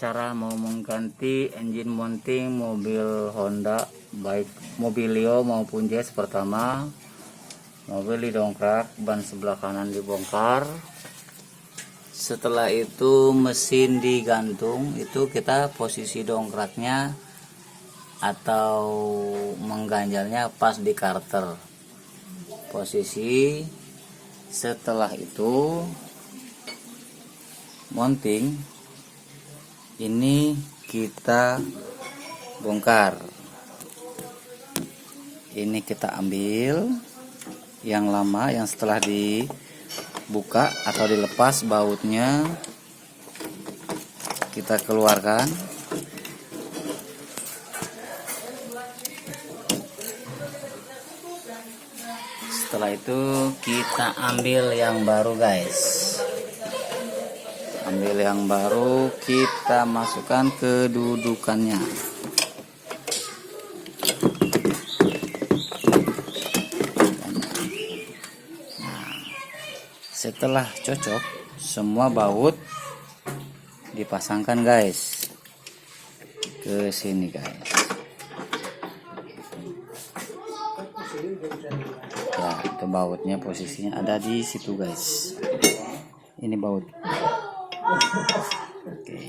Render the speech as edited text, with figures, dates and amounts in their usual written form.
cara mau mengganti engine mounting mobil Honda, baik Mobilio maupun Jazz. Pertama, mobil didongkrak, ban sebelah kanan dibongkar. Setelah itu mesin digantung. Itu kita posisi dongkraknya atau mengganjalnya pas di karter posisi. Setelah itu mounting ini kita bongkar. Ini kita ambil yang lama, yang setelah dibuka atau dilepas bautnya kita keluarkan. Setelah itu kita ambil yang baru, guys. Ambil yang baru, kita masukkan kedudukannya. Nah, setelah cocok semua baut dipasangkan, guys, ke sini, guys. Ya, itu bautnya posisinya ada di situ, guys. Ini baut. Oke.